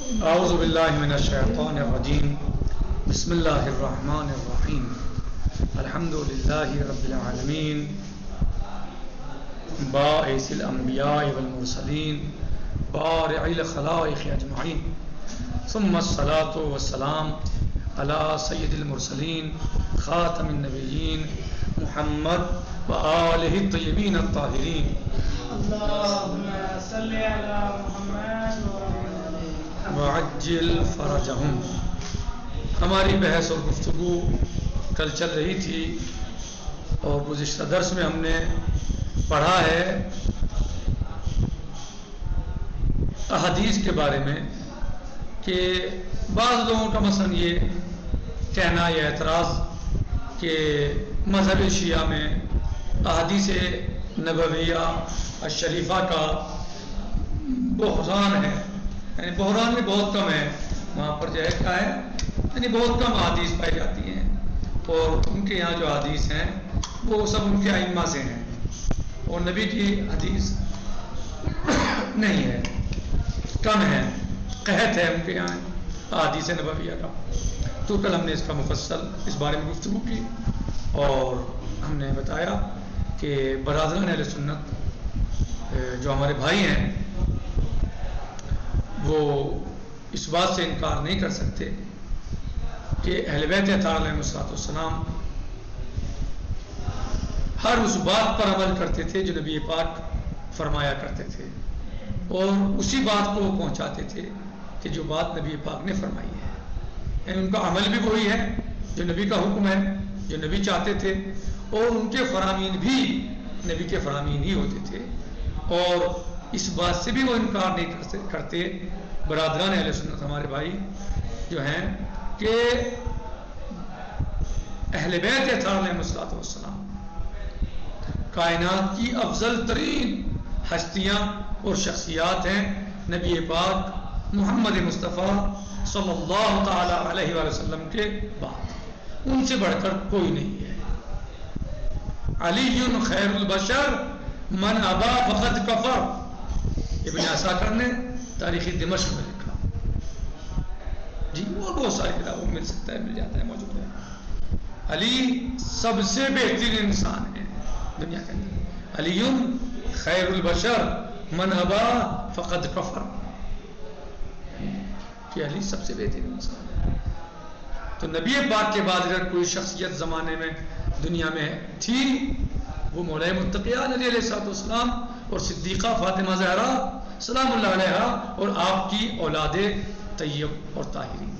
اعوذ باللہ من الشیطان الرجیم بسم اللہ الرحمن الرحیم الحمد للہ رب العالمین باعث الانبیاء والمرسلین بارع الخلائق اجمعین ثم الصلاة والسلام علی سید المرسلین خاتم النبیین محمد وآلہ الطیبین الطاہرین اللہم صلی علی محمد وعجل فرجہم۔ ہماری بحث اور گفتگو کل چل رہی تھی اور گزشتہ درس میں ہم نے پڑھا ہے احادیث کے بارے میں کہ بعض لوگوں کا مثلا یہ کہنا یا اعتراض کہ مذہب شیعہ میں احادیث نبویہ الشریفہ کا بحران ہے، یعنی بحران میں بہت کم ہے، وہاں پر جو ہے کیا ہے یعنی بہت کم احادیث پائی جاتی ہیں، اور ان کے یہاں جو حدیث ہیں وہ سب ان کے ائمہ سے ہیں اور نبی کی حدیث نہیں ہے، کم ہے، قحط ہے ان کے یہاں احادیث نبویہ کا۔ تو کل ہم نے اس کا مفصل اس بارے میں گفتگو کی اور ہم نے بتایا کہ برادران اہل سنت جو ہمارے بھائی ہیں وہ اس بات سے انکار نہیں کر سکتے کہ اہل بیت اطہار علیہ السلام ہر اس بات پر عمل کرتے تھے جو نبی پاک فرمایا کرتے تھے اور اسی بات کو وہ پہنچاتے تھے کہ جو بات نبی پاک نے فرمائی ہے، یعنی ان کا عمل بھی وہی ہے جو نبی کا حکم ہے، جو نبی چاہتے تھے، اور ان کے فرامین بھی نبی کے فرامین ہی ہوتے تھے، اور اس بات سے بھی وہ انکار نہیں کرتے برادران اہل سنت ہمارے بھائی جو ہیں کہ اہل بیت اطہار علیہ السلام کائنات کی افضل ترین ہستیاں اور شخصیات ہیں، نبی پاک محمد مصطفیٰ صلی اللہ تعالی علیہ وآلہ وسلم کے بعد ان سے بڑھ کر کوئی نہیں ہے۔ علی خیر البشر من ابا فقد کفر، ابن عساکر نے تاریخ دمشق میں لکھا جی، اور بہت ساری کتابوں میں مل سکتا ہے، مل جاتا ہے، موجود ہے۔ علی سب سے بہترین انسان ہے دنیا کے اندر، علی خیر البشر من ابا فقد کفر، کہ علی سب سے بہترین انسان ہے۔ تو نبی پاک کے بعد اگر کوئی شخصیت زمانے میں دنیا میں تھی وہ مولا متقیان علیہ السلام اور صدیقہ فاطمہ زہرا سلام اللہ علیہ اور آپ کی اولاد طیب اور طاہرین،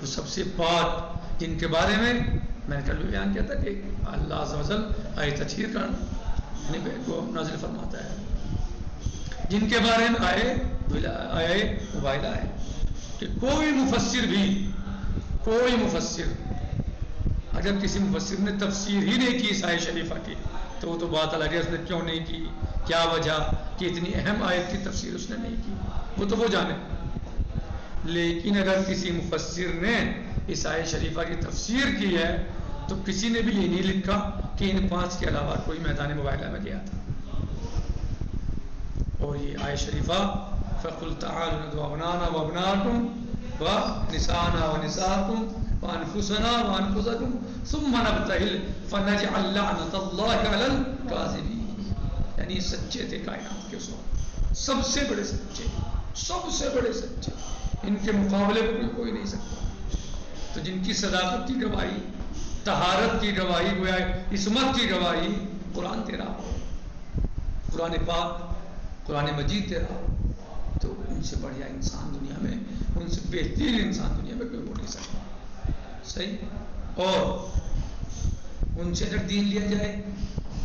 وہ سب سے پاک، جن کے بارے میں نے کل بھی بیان کیا تھا کہ اللہ عز و جل آیت تطہیر کا کو نازل فرماتا ہے، جن کے بارے میں آئے مباہلہ ہے کہ کوئی مفسر اگر کسی مفسر نے تفسیر ہی نہیں کی اس آیت شریفہ کی تو وہ تو بات الگ ہے، اس نے کیوں نہیں کی، کیا وجہ کہ اتنی اہم آیت کی تفسیر اس نے نہیں کی، وہ تو وہ جانے۔ لیکن اگر کسی مفسر نے اس آیت شریفہ کی تفسیر کی ہے تو کسی نے بھی یہ نہیں لکھا کہ ان 5 کے علاوہ کوئی میدان مباہلہ میں گیا تھا۔ اور یہ آیت شریفہ فَقُلْ تَعَالُوا نَدْعُ أَبْنَاءَنَا وَأَبْنَاءَكُمْ وَنِسَاءَنَا وَنِسَاءَكُمْ وَأَنفُسَنَا وَأَنفُسَكُمْ ثُمَّ نَبْتَهِلْ فَنَجْعَلْ لَعْنَةَ اللَّهِ عَلَى الْكَاذِبِينَ، یعنی سچے تھے کائنات کے سب، سب سے بڑے سچے، سب سے بڑے سچے، ان کے مقابلے میں کوئی نہیں سکتا۔ تو جن کی صداقت کی گواہی، طہارت کی گواہی، گویا عصمت کی گواہی قرآن تیرا ہو، قرآن پاک، قرآن مجید تیرا ہو، تو ان سے بڑھیا انسان دنیا میں، ان سے بہترین انسان دنیا میں کوئی ہو نہیں سکتا، صحیح۔ اور ان سے اگر دین لیا جائے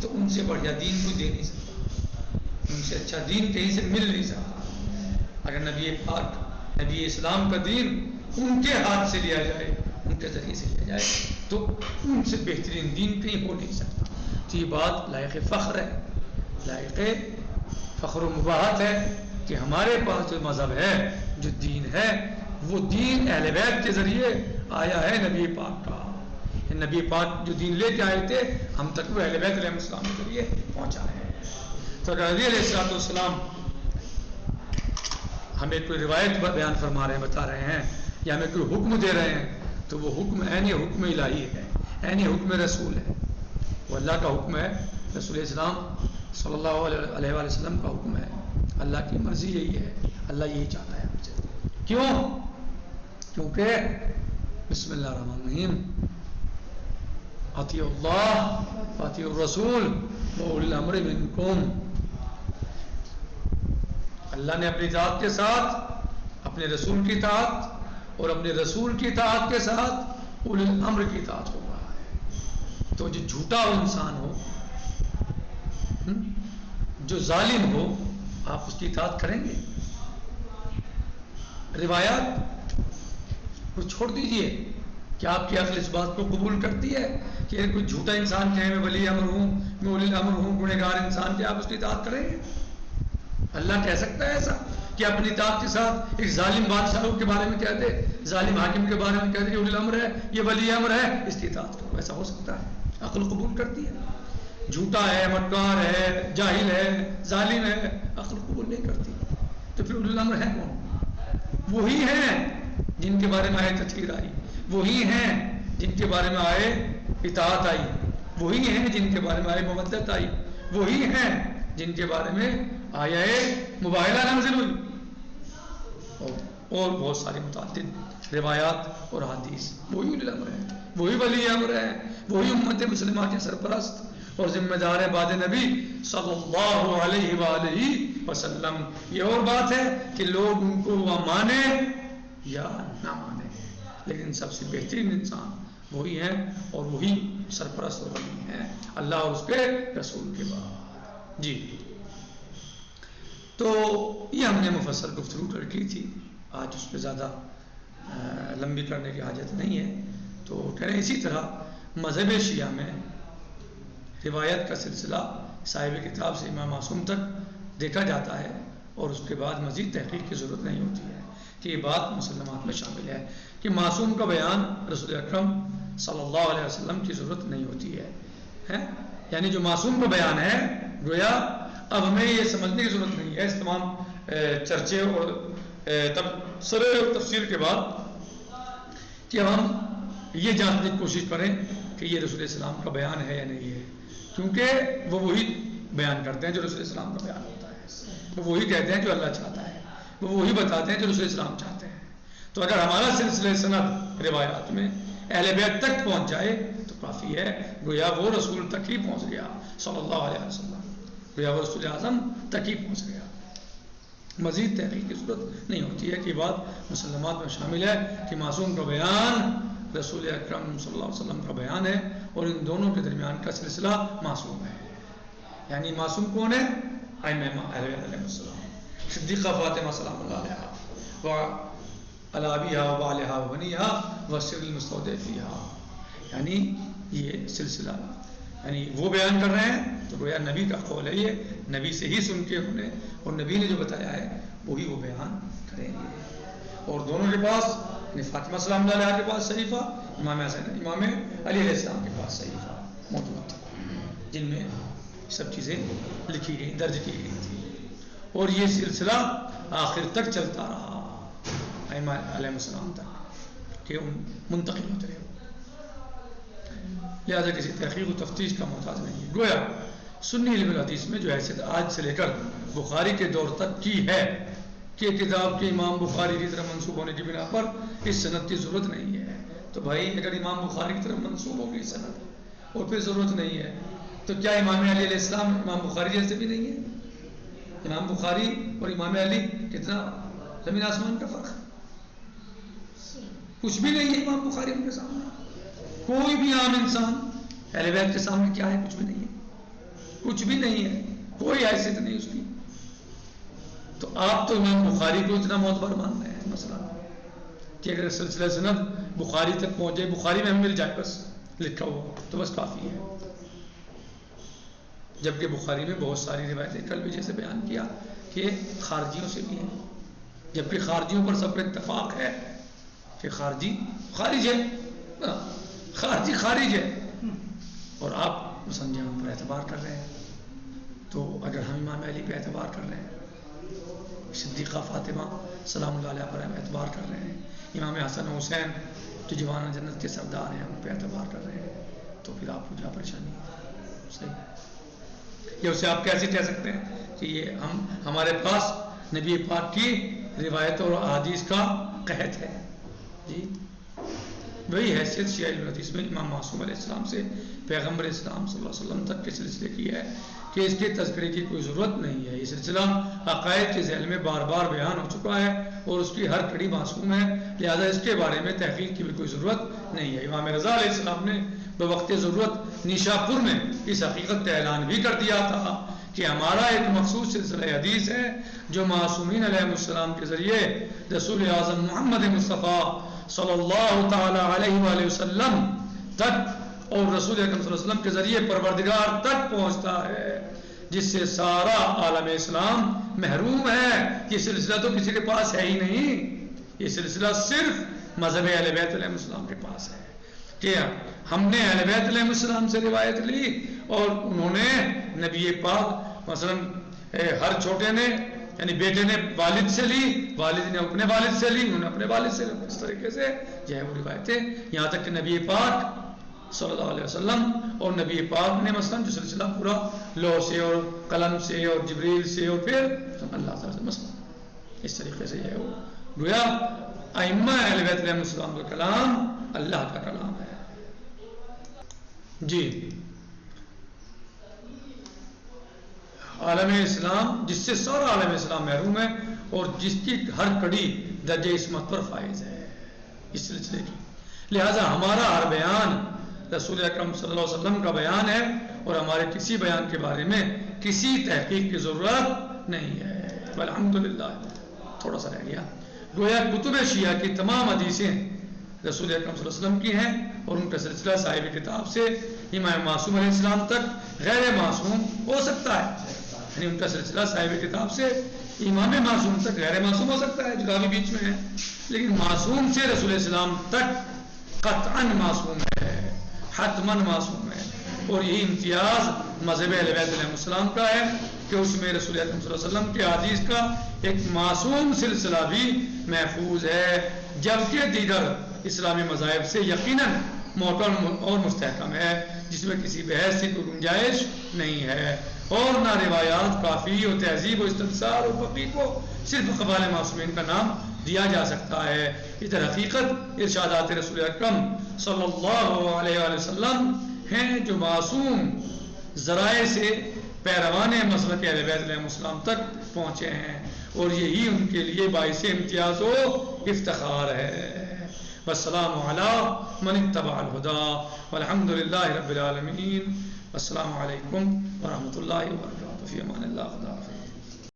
تو ان سے بڑھیا دین کوئی دے نہیں سکتا، ان سے اچھا دین کہیں سے مل نہیں سکتا۔ اگر نبی پاک، نبی اسلام کا دین ان کے ہاتھ سے لیا جائے، ان کے ذریعے سے لیا جائے تو ان سے بہترین دین کہیں ہو نہیں سکتا۔ تو یہ بات لائق فخر ہے، لائق فخر و مباحت ہے کہ ہمارے پاس جو مذہب ہے، جو دین ہے، وہ دین اہل بیت کے ذریعے آیا ہے نبی پاک کا۔ نبی پاک جو دین لے کے آئے تھے ہم تک وہ اہل بیت علیہ السلام کے ذریعے پہنچا ہے۔ تو نبی علیہ السلام ہمیں کوئی روایت بیان فرما رہے ہیں، بتا رہے ہیں، یا ہمیں کوئی حکم دے رہے ہیں، تو وہ حکم عین حکم الہی ہے، عین حکم رسول ہے، وہ اللہ کا حکم ہے، رسول اسلام صلی اللہ علیہ وآلہ وسلم کا حکم ہے، اللہ کی مرضی یہی ہے، اللہ یہی چاہتا ہے ہم سے۔ کیوں؟ کیونکہ بسم اللہ الرحمن الرحیم، اطیعوا اللہ واطیعوا الرسول واولی الامر منکم، اللہ نے اپنی اطاعت کے ساتھ اپنے رسول کی اطاعت اور اپنے رسول کی اطاعت کے ساتھ اولی الامر کی اطاعت کو کہا ہے۔ تو جو جھوٹا انسان ہو، جو ظالم ہو، آپ اس کی اطاعت کریں گے؟ روایات کو چھوڑ دیجئے، کیا آپ کی عقل اس بات کو قبول کرتی ہے کہ کوئی جھوٹا انسان کہے میں ولی امر ہوں، میں اولی الامر ہوں، گنہگار انسان، کیا آپ اس کی اطاعت کریں گے؟ اللہ کہہ سکتا ہے ایسا کہ اپنی اطاعت کے ساتھ ایک ظالم بادشاہوں کے بارے میں کہہ دے، ظالم حاکم کے بارے میں کہہ دے کہ اولی الامر ہے، یہ ولی امر ہے، اس کی اطاعت کرو؟ ایسا ہو سکتا ہے؟ عقل قبول کرتی ہے؟ جھوٹا ہے، مکار ہے، جاہل ہے، ظالم ہے، عقل قبول نہیں کرتی۔ تو پھر اولی الامر ہے کون؟ وہی ہیں جن کے بارے میں آئے تطہیر آئی، وہی ہیں جن کے بارے میں آئے اطاعت آئی، وہی ہیں جن کے بارے میں آئے مودت آئی، وہی ہیں جن کے بارے میں آیا مباہلہ نازل ہوئی، اور بہت ساری متعدد روایات اور حدیث۔ وہی اولی الامر ہے، وہی ولی امر ہے، وہی امت مسلمہ کے سرپرست اور ذمہ دار ہے بعد نبی صلی اللہ علیہ وآلہ وسلم۔ یہ اور بات ہے کہ لوگ ان کو مانیں یا نہ مانیں، لیکن سب سے بہترین انسان وہی ہیں، اور وہی سرپرست اور ولی ہیں اللہ اور اس کے رسول کے بعد۔ جی، تو یہ ہم نے مفصل گفتگو کر کی تھی، آج اس پہ زیادہ لمبی کرنے کی حاجت نہیں ہے۔ تو کہہ رہے ہیں اسی طرح مذہب شیعہ میں روایت کا سلسلہ صاحب کتاب سے امام معصوم تک دیکھا جاتا ہے، اور اس کے بعد مزید تحقیق کی ضرورت نہیں ہوتی ہے، کہ یہ بات مسلمات میں شامل ہے کہ معصوم کا بیان رسول اکرم صلی اللہ علیہ وسلم کی ضرورت نہیں ہوتی ہے، یعنی جو معصوم کا بیان ہے، گویا اب ہمیں یہ سمجھنے کی ضرورت نہیں ہے اس تمام چرچے اور تبصرے اور تفسیر کے بعد کہ ہم یہ جاننے کی کوشش کریں کہ یہ رسول اسلام کا بیان ہے یا نہیں ہے، کیونکہ وہ وہی بیان کرتے ہیں جو رسول اسلام کا بیان ہوتا ہے، وہ وہی کہتے ہیں جو اللہ چاہتا ہے، وہ وہی بتاتے ہیں جو رسول اسلام چاہتے ہیں۔ تو اگر ہمارا سلسلہ سند روایات میں اہل بیت تک پہنچ جائے تو کافی ہے، گویا وہ رسول تک ہی پہنچ گیا صلی اللہ علیہ وسلم، گویا وہ رسول اعظم تک ہی پہنچ گیا، مزید تحقیق کی ضرورت نہیں ہوتی ہے کہ بات مسلمات میں شامل ہے کہ معصوم کا بیان رسول اکرم صلی اللہ علیہ وسلم کا بیان ہے، اور ان دونوں کے درمیان کا سلسلہ معصوم ہے۔ یعنی معصوم کون ہے؟ ائمہ اہل بیت علیہ السلام، صدیقہ فاطمہ سلام اللہ علیہا، وعلی ابیہا وبعلہا وبنیہا والسر المستودع فیہا، یعنی یہ سلسلہ یعنی وہ بیان کر رہے ہیں تو گویا نبی کا قول ہے، یہ نبی سے ہی سن کے انہیں، اور نبی نے جو بتایا ہے وہی وہ بیان کریں گے۔ اور دونوں کے پاس، فاطمہ سلام اللہ علیہ کے پاس صحیفہ، امام علی علیہ السلام کے پاس صحیفہ موجود تھا، جن میں سب چیزیں لکھی گئی، درج کی گئی تھی، اور یہ سلسلہ آخر تک چلتا رہا ائمہ علیہ السلام تک، کہ منتقل ہوتے رہے، لہذا کسی تحقیق و تفتیش کا محتاج نہیں ہے۔ گویا سنی علم الحدیث میں جو حیثیت آج سے لے کر بخاری کے دور تک کی ہے کہ کتاب کے امام بخاری کی طرف منسوب ہونے کی بنا پر اس سند کی ضرورت نہیں ہے، تو بھائی اگر امام بخاری کی طرف منسوب ہوگی سند اور پھر ضرورت نہیں ہے، تو کیا امام علی علیہ السلام امام بخاری جیسے بھی نہیں ہے؟ امام بخاری اور امام علی کتنا زمین آسمان کا فرق ہے، کچھ بھی نہیں ہے امام بخاری ان کے سامنے، کوئی بھی عام انسان اہل بیت کے سامنے کیا ہے؟ کچھ بھی نہیں ہے، کچھ بھی نہیں ہے، کوئی حیثیت نہیں اس کی۔ تو آپ تو امام بخاری کو اتنا معتبر مان رہے ہیں مثلا کہ اگر سلسلہ سند بخاری تک پہنچے، بخاری میں ہم مل جائے بس لکھا ہوا تو بس کافی ہے، جبکہ بخاری میں بہت ساری روایتیں کل بھی جیسے بیان کیا کہ خارجیوں سے بھی ہیں، جبکہ خارجیوں پر سب کا اتفاق ہے کہ خارجی خارج ہے، خارجی خارج ہے، اور آپ مسلمان ہم پر اعتبار کر رہے ہیں۔ تو اگر ہم امام علی پہ اعتبار کر رہے ہیں صدیقہ فاطمہ سلام اللہ علیہ پر ہم اعتبار کر رہے ہیں، امام حسن حسین جو جوان جنت کے سردار ہیں ان پہ اعتبار کر رہے ہیں، تو پھر آپ کو کیا پریشانی ہے؟ صحیح، یہ اسے آپ کیسے کہہ سکتے ہیں کہ یہ ہمارے پاس نبی پاک کی روایت اور احادیث کا قحط ہے؟ جی وہی حیثیت شیعہ الحدیث میں امام معصوم علیہ السلام سے پیغمبر اسلام صلی اللہ علیہ وسلم تک کے سلسلے کی ہے کہ اس کے تذکرے کی کوئی ضرورت نہیں ہے۔ یہ سلسلہ عقائد کے ذیل میں بار بار بیان ہو چکا ہے اور اس کی ہر کڑی معصوم ہے، لہذا اس کے بارے میں تحقیق کی بھی کوئی ضرورت نہیں ہے۔ امام رضا علیہ السلام نے بوقت ضرورت نیشاپور میں اس حقیقت کا اعلان بھی کر دیا تھا کہ ہمارا ایک مخصوص سلسلہ حدیث ہے جو معصومین علیہ السلام کے ذریعے رسول اعظم محمد مصطفیٰ صلی اللہ تعالی علیہ وآلہ وسلم تک اور رسول اکرم صلی اللہ علیہ وسلم کے ذریعے پروردگار تک پہنچتا ہے، جس سے سارا عالم اسلام محروم ہے۔ یہ سلسلہ تو کسی کے پاس ہے ہی نہیں، یہ سلسلہ صرف مذہب اہل بیت علیہ السلام کے پاس ہے کہ ہم نے اہل بیت علیہ السلام سے روایت لی اور انہوں نے نبی پاک مثلا ہر چھوٹے نے یعنی بیٹے نے والد سے لی، والد نے اپنے والد سے لی، انہوں نے اپنے والد سے لی، اس طریقے سے جو ہے وہ روایتیں یہاں تک کہ نبی پاک صلی اللہ علیہ وسلم اور نبی پاک نے مثلا جو سلسلہ پورا لوح سے اور قلم سے اور جبریل سے اور پھر اللہ تعالیٰ سے مثلا اس طریقے سے جو ہے وہ گویا ائمہ اہل بیت علیہ السلام کا کلام اللہ کا کلام ہے۔ جی عالم اسلام جس سے سارا عالم اسلام محروم ہے اور جس کی ہر کڑی درجہ عصمت پر فائز ہے اس سلسلے کی، لہذا ہمارا ہر بیان رسول اکرم صلی اللہ علیہ وسلم کا بیان ہے اور ہمارے کسی بیان کے بارے میں کسی تحقیق کی ضرورت نہیں ہے۔ الحمدللہ تھوڑا سا رہ گیا، گویا کتب شیعہ کی تمام حدیثیں رسول اکرم صلی اللہ علیہ وسلم کی ہیں اور ان کا سلسلہ صاحب کتاب سے امام معصوم علیہ السلام تک غیر معصوم ہو سکتا ہے، یعنی ان کا سلسلہ صاحب کتاب سے امام معصوم تک غیر معصوم ہو سکتا ہے، جدا بھی بیچ میں ہے، لیکن معصوم سے رسول اسلام تک قطعاً معصوم ہے، حتماً معصوم ہے، اور یہی امتیاز مذہب اہل بیت علیہ السلام کا ہے کہ اس میں رسول اکرم صلی اللہ علیہ وسلم کے حدیث کا ایک معصوم سلسلہ بھی محفوظ ہے، جبکہ دیگر اسلامی مذاہب سے یقیناً محکم اور مستحکم ہے، جس میں کسی بحث کی کوئی گنجائش نہیں ہے، اور نہ روایات کافی اور تہذیب و استفسار اور فقی کو صرف قبائل معصومین کا نام دیا جا سکتا ہے۔ ادھر حقیقت ارشادات رسول اکرم صلی اللہ علیہ وآلہ وسلم ہیں جو معصوم ذرائع سے پیروان مسلک اہل بیت علیہ السلام تک پہنچے ہیں، اور یہی ان کے لیے باعث امتیاز و افتخار ہے۔ والسلام علی من اتبع الہدی والحمد للہ رب العالمین۔ السلام علیکم ورحمۃ اللہ وبرکاتہ، فی امان اللہ، خدا حافظ۔